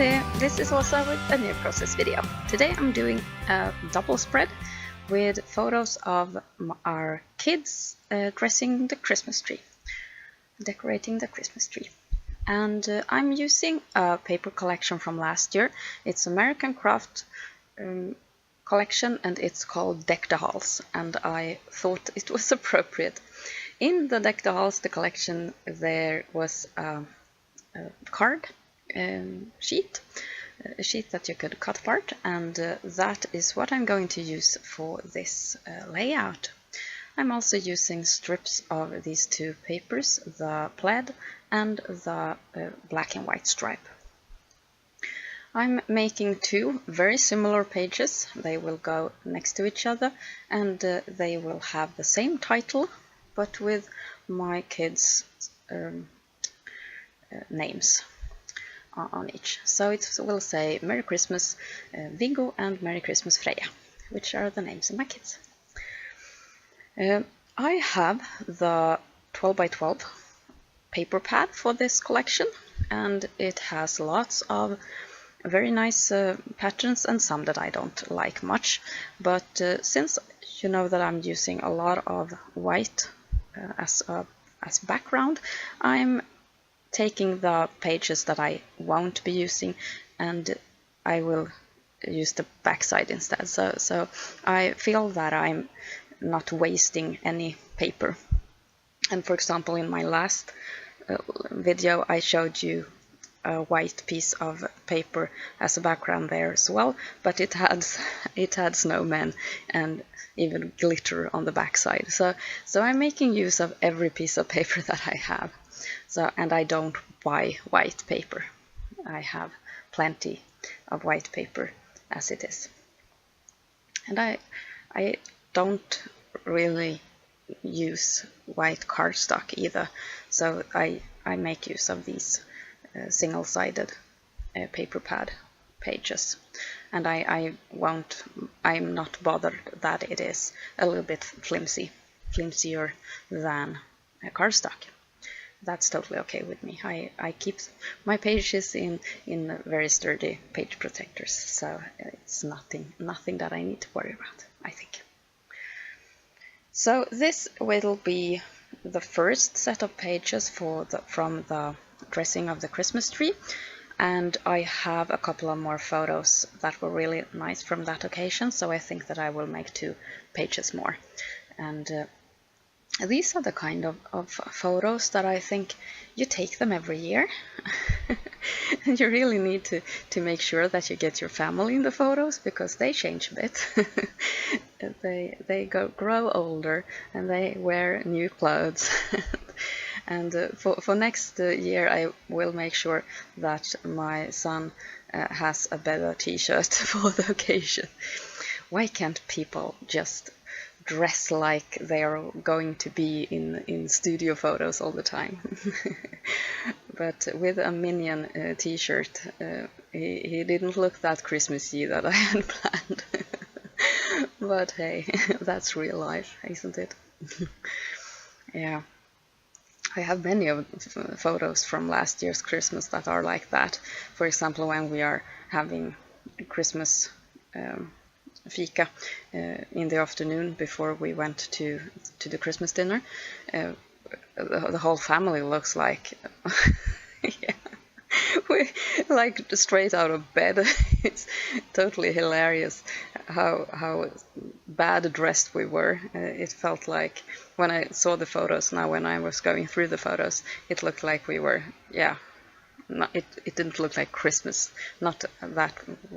there, this is also a new process video. Today I'm doing a double spread with photos of our kids decorating the Christmas tree. And I'm using a paper collection from last year. It's American Craft collection and it's called Deck the Halls, and I thought it was appropriate. In the Deck the Halls, the collection, there was a card sheet, a sheet that you could cut apart, and that is what I'm going to use for this layout. I'm also using strips of these two papers, the plaid and the black and white stripe. I'm making two very similar pages. They will go next to each other and they will have the same title but with my kids' names on each. So it will say Merry Christmas Viggo and Merry Christmas Freya, which are the names of my kids. I have the 12 by 12 paper pad for this collection, and it has lots of very nice patterns and some that I don't like much, but since you know that I'm using a lot of white as background, I'm taking the pages that I won't be using and I will use the backside instead. So I feel that I'm not wasting any paper. And for example, in my last video I showed you a white piece of paper as a background there as well, but it had snowmen and even glitter on the backside. So I'm making use of every piece of paper that I have. And I don't buy white paper. I have plenty of white paper as it is. And I don't really use white cardstock either. So I make use of these single-sided paper pad pages. And I'm not bothered that it is a little bit flimsier than cardstock. That's totally okay with me. I keep my pages in very sturdy page protectors, so it's nothing that I need to worry about, I think. So this will be the first set of pages from the dressing of the Christmas tree, and I have a couple of more photos that were really nice from that occasion, so I think that I will make 2 pages more. And these are the kind of photos that I think you take them every year. And you really need to make sure that you get your family in the photos, because they change a bit. They grow older and they wear new clothes. And for next year I will make sure that my son has a better t-shirt for the occasion. Why can't people just dress like they are going to be in studio photos all the time? But with a Minion t-shirt, he didn't look that Christmassy that I had planned. But hey, that's real life, isn't it? Yeah, I have many of photos from last year's Christmas that are like that. For example, when we are having Christmas fika in the afternoon before we went to the Christmas dinner, the whole family looks like yeah, we like straight out of bed. It's totally hilarious how bad dressed we were. It felt like, when I saw the photos now, when I was going through the photos, it looked like we were, yeah, it didn't look like Christmas. Not that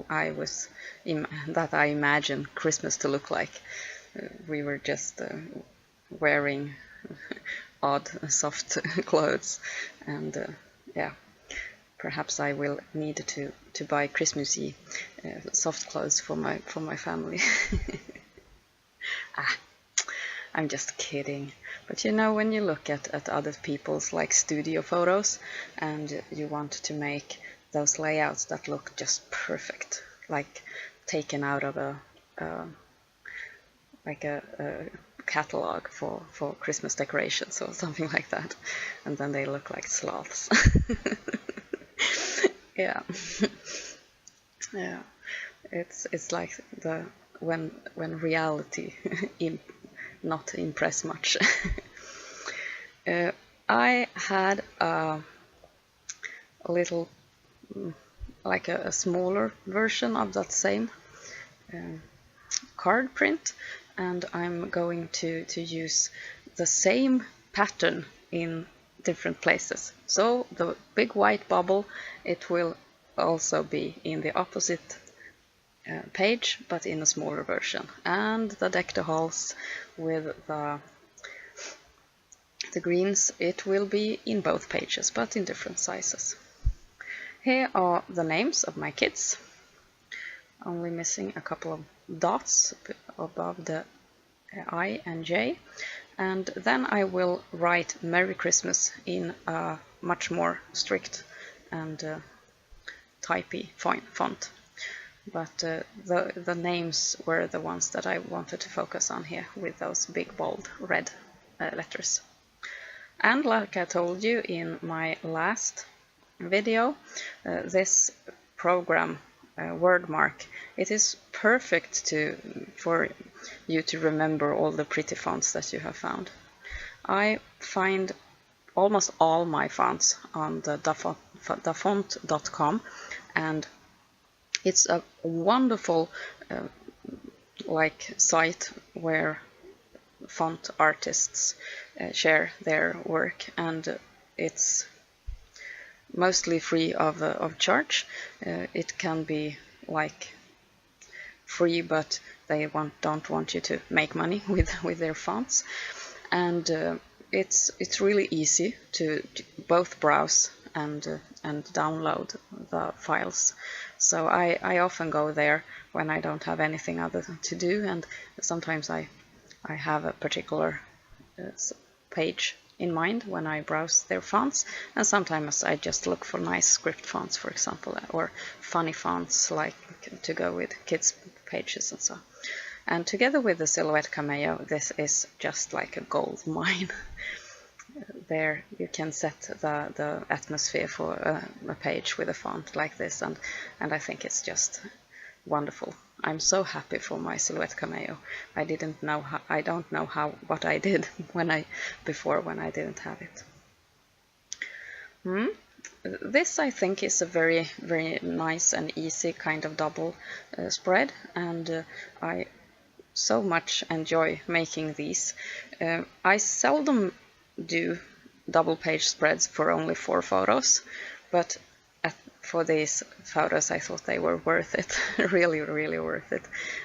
I imagined Christmas to look like. We were just wearing odd, soft clothes, and yeah, perhaps I will need to buy Christmassy soft clothes for my family. I'm just kidding. But you know, when you look at other people's like studio photos and you want to make those layouts that look just perfect, like taken out of a catalog for Christmas decorations or something like that, and then they look like sloths. Yeah. Yeah. It's like the when reality not impress much. I had a little, like a smaller version of that same card print, and I'm going to use the same pattern in different places. So the big white bubble, it will also be in the opposite page, but in a smaller version. And the deck the halls with the greens, it will be in both pages, but in different sizes. Here are the names of my kids, only missing a couple of dots above the I and J. And then I will write Merry Christmas in a much more strict and typey font. But the names were the ones that I wanted to focus on here, with those big bold red letters. And like I told you in my last video, this program Wordmark, it is perfect for you to remember all the pretty fonts that you have found. I find almost all my fonts on the dafont.com, and it's a wonderful site where font artists share their work, and it's mostly free of charge. It can be like free, but they don't want you to make money with their fonts, and it's really easy to both browse and download the files. So I often go there when I don't have anything other to do, and sometimes I have a particular page in mind when I browse their fonts, and sometimes I just look for nice script fonts, for example, or funny fonts like to go with kids' pages and so on. And together with the Silhouette Cameo, this is just like a gold mine. There you can set the atmosphere for a page with a font like this, and I think it's just wonderful. I'm so happy for my Silhouette Cameo. I don't know what I did when I didn't have it. This, I think, is a very, very nice and easy kind of double spread, and I so much enjoy making these. I seldom do double page spreads for only 4 photos, but for these photos I thought they were worth it. Really, really worth it.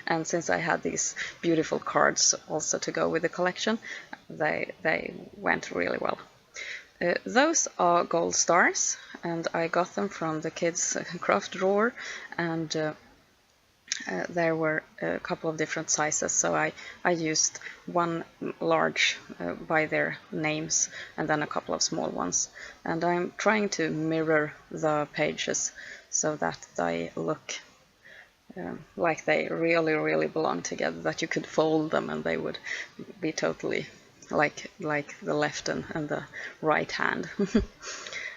And since I had these beautiful cards also to go with the collection, they went really well. Those are gold stars, and I got them from the kids' craft drawer, and there were a couple of different sizes, so I used one large by their names and then a couple of small ones. And I'm trying to mirror the pages so that they look like they really, really belong together, that you could fold them and they would be totally like the left and the right hand.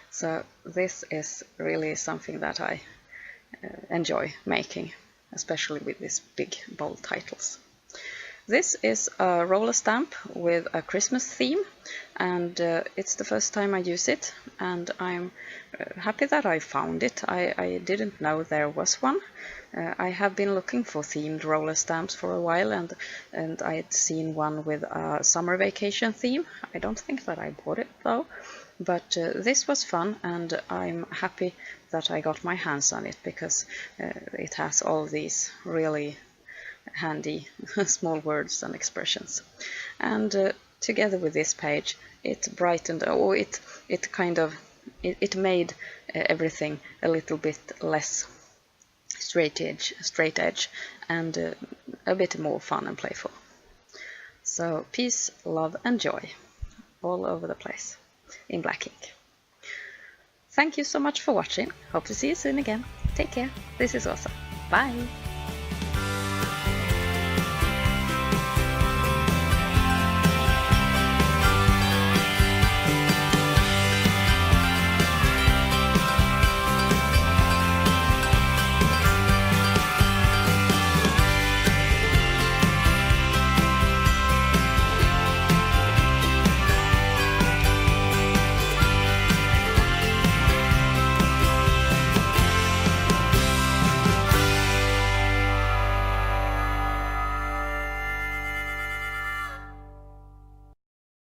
So this is really something that I enjoy making, especially with these big bold titles. This is a roller stamp with a Christmas theme, and it's the first time I use it, and I'm happy that I found it. I didn't know there was one. I have been looking for themed roller stamps for a while, and I had seen one with a summer vacation theme. I don't think that I bought it though, but this was fun, and I'm happy that I got my hands on it, because it has all these really handy small words and expressions. And together with this page, it brightened, or it made everything a little bit less straight edge, and a bit more fun and playful. So peace, love and joy all over the place in black ink. Thank you so much for watching. Hope to see you soon again. Take care. This is Åsa. Bye.